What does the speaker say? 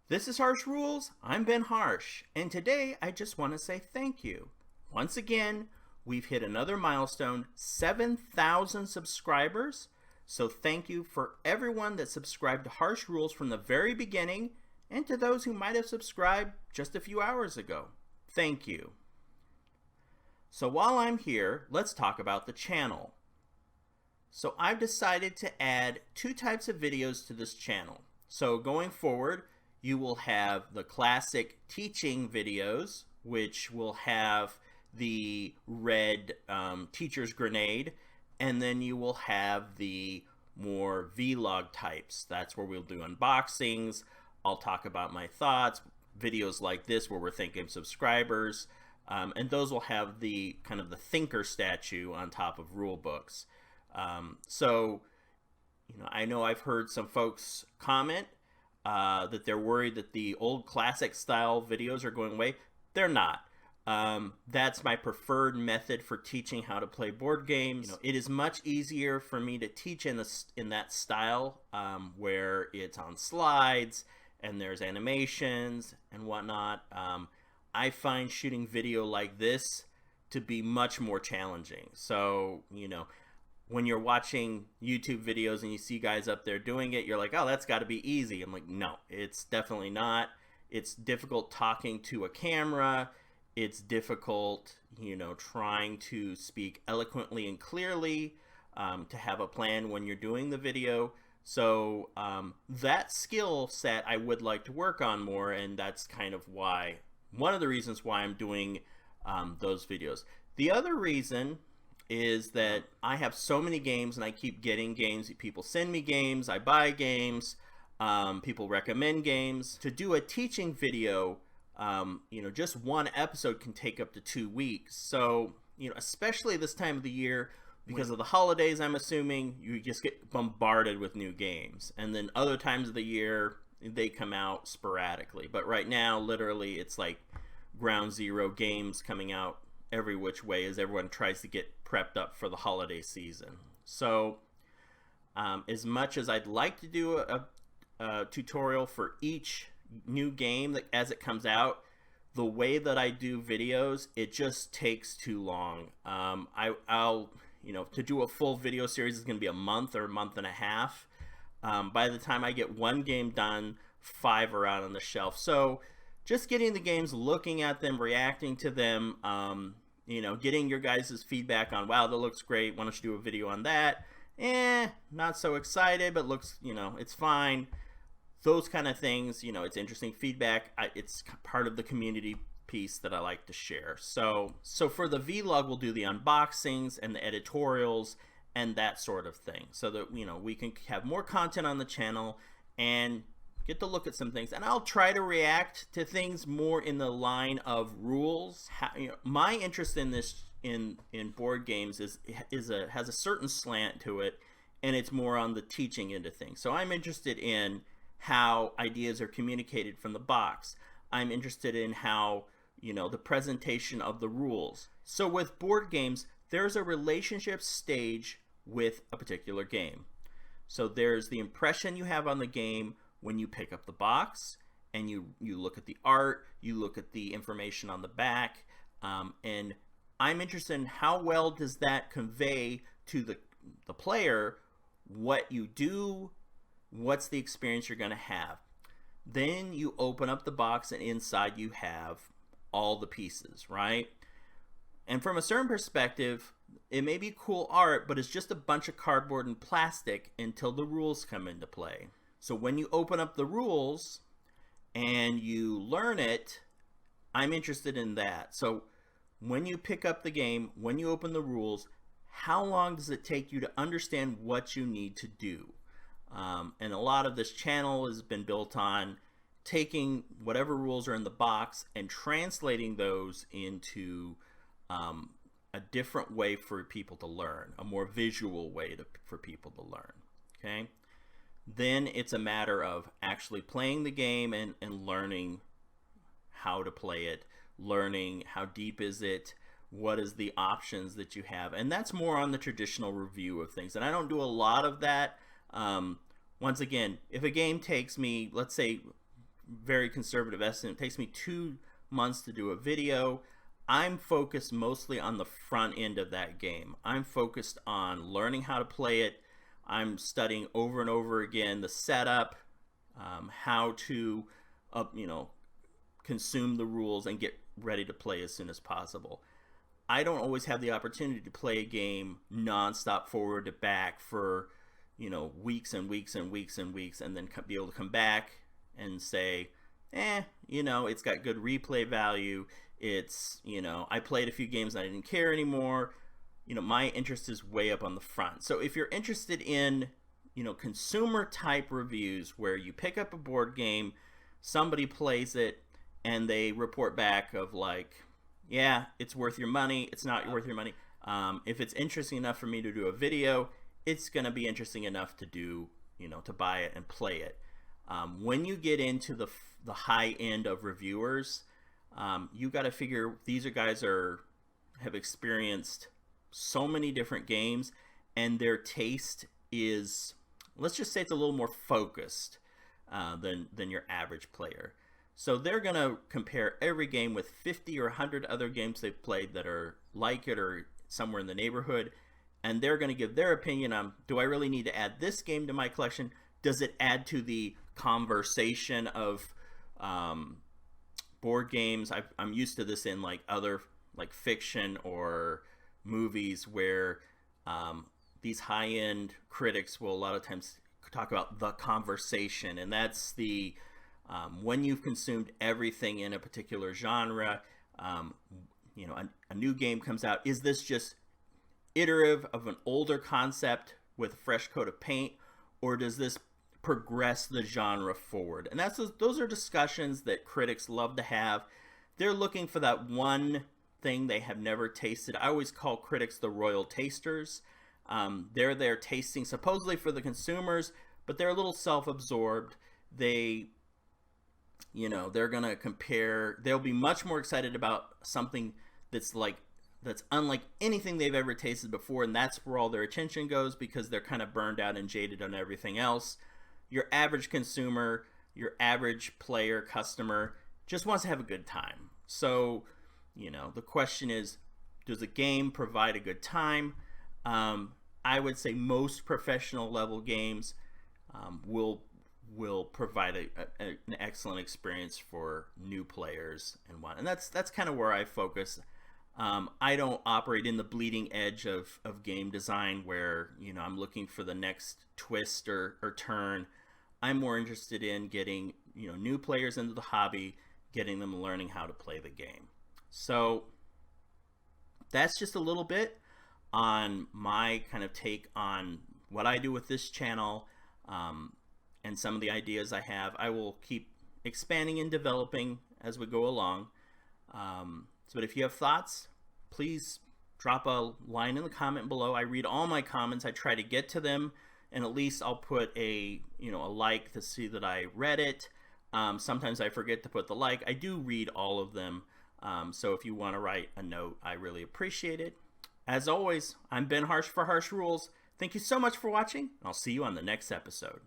This is Harsh Rules. I'm Ben Harsh, and today I just want to say thank you. Once again, we've hit another milestone 7,000 subscribers. So thank you for everyone that subscribed to Harsh Rules from the very beginning, and to those who might have subscribed just a few hours ago. Thank you. So while I'm here, let's talk about the channel. So I've decided to add two types of videos to this channel. So going forward, you will have the classic teaching videos, which will have the red teacher's grenade, and then you will have the more vlog types. That's where we'll do unboxings. I'll talk about my thoughts, videos like this where we're thanking subscribers, and those will have the kind of the thinker statue on top of rule books. I know I've heard some folks comment that they're worried that the old classic style videos are going away. They're not. That's my preferred method for teaching how to play board games. It is much easier for me to teach in that style where it's on slides and there's animations and whatnot. I find shooting video like this to be much more challenging. So, when you're watching YouTube videos and you see guys up there doing it, you're like, oh, that's got to be easy. I'm like, no, it's definitely not. It's difficult talking to a camera. It's difficult, trying to speak eloquently and clearly, to have a plan when you're doing the video. So that skill set I would like to work on more, and that's kind of one of the reasons why I'm doing those videos. The other reason is that I have so many games and I keep getting games. People send me games, I buy games, people recommend games. To do a teaching video, just one episode can take up to 2 weeks. So, especially this time of the year, because of the holidays, I'm assuming, you just get bombarded with new games. And then other times of the year, they come out sporadically. But right now, literally, it's like ground zero games coming out every which way as everyone tries to get prepped up for the holiday season. So as much as I'd like to do a tutorial for each new game as it comes out, the way that I do videos, it just takes too long. I'll to do a full video series is going to be a month or a month and a half. By the time I get one game done, 5 are out on the shelf. So just getting the games, looking at them, reacting to them, getting your guys' feedback on, wow, that looks great, why don't you do a video on that? Not so excited, but looks, it's fine. Those kind of things, it's interesting feedback. It's part of the community piece that I like to share. So for the vlog, we'll do the unboxings and the editorials and that sort of thing, so that, we can have more content on the channel and get to look at some things. And I'll try to react to things more in the line of rules. My interest in this in board games has a certain slant to it, and it's more on the teaching end of things. So I'm interested in how ideas are communicated from the box. I'm interested in how, the presentation of the rules. So with board games, there's a relationship stage with a particular game. So there's the impression you have on the game when you pick up the box, and you look at the art, you look at the information on the back, and I'm interested in how well does that convey to the player what you do, what's the experience you're going to have. Then you open up the box, and inside you have all the pieces, right? And from a certain perspective, it may be cool art, but it's just a bunch of cardboard and plastic until the rules come into play. So when you open up the rules and you learn it, I'm interested in that. So when you pick up the game, when you open the rules, how long does it take you to understand what you need to do? And a lot of this channel has been built on taking whatever rules are in the box and translating those into a different way for people to learn, a more visual way for people to learn. Okay? Then it's a matter of actually playing the game and learning how to play it, learning how deep is it, what is the options that you have. And that's more on the traditional review of things. And I don't do a lot of that. Once again, if a game takes me, let's say, very conservative estimate, it takes me 2 months to do a video. I'm focused mostly on the front end of that game. I'm focused on learning how to play it. I'm studying over and over again the setup, how to, consume the rules and get ready to play as soon as possible. I don't always have the opportunity to play a game nonstop forward to back for, weeks and weeks and weeks and weeks, and then be able to come back and say, it's got good replay value. It's, I played a few games and I didn't care anymore. My interest is way up on the front. So if you're interested in, consumer type reviews where you pick up a board game, somebody plays it, and they report back of like, yeah, it's worth your money, it's not worth your money. If it's interesting enough for me to do a video, it's going to be interesting enough to do, to buy it and play it. When you get into the high end of reviewers, you got to figure these are guys have experienced so many different games, and their taste is, let's just say, it's a little more focused than your average player. So they're going to compare every game with 50 or 100 other games they've played that are like it or somewhere in the neighborhood, and they're going to give their opinion on, do I really need to add this game to my collection? Does it add to the conversation of board games? I'm used to this in other fiction or movies where these high-end critics will a lot of times talk about the conversation, and that's the when you've consumed everything in a particular genre, a new game comes out. Is this just iterative of an older concept with a fresh coat of paint, or does this progress the genre forward? And those are discussions that critics love to have. They're looking for that one thing they have never tasted. I always call critics the royal tasters. They're there tasting supposedly for the consumers, but they're a little self-absorbed. They're going to compare. They'll be much more excited about something that's unlike anything they've ever tasted before, and that's where all their attention goes because they're kind of burned out and jaded on everything else. Your average consumer, your average player, customer, just wants to have a good time. So, the question is, does a game provide a good time? I would say most professional level games will provide an excellent experience for new players and that's kind of where I focus. I don't operate in the bleeding edge of game design where I'm looking for the next twist or turn. I'm more interested in getting new players into the hobby, getting them learning how to play the game. So that's just a little bit on my kind of take on what I do with this channel, and some of the ideas I have. I will keep expanding and developing as we go along. But if you have thoughts, please drop a line in the comment below. I read all my comments. I try to get to them, and at least I'll put a like to see that I read it. Sometimes I forget to put the like. I do read all of them. So if you want to write a note, I really appreciate it. As always, I'm Ben Harsh for Harsh Rules. Thank you so much for watching, and I'll see you on the next episode.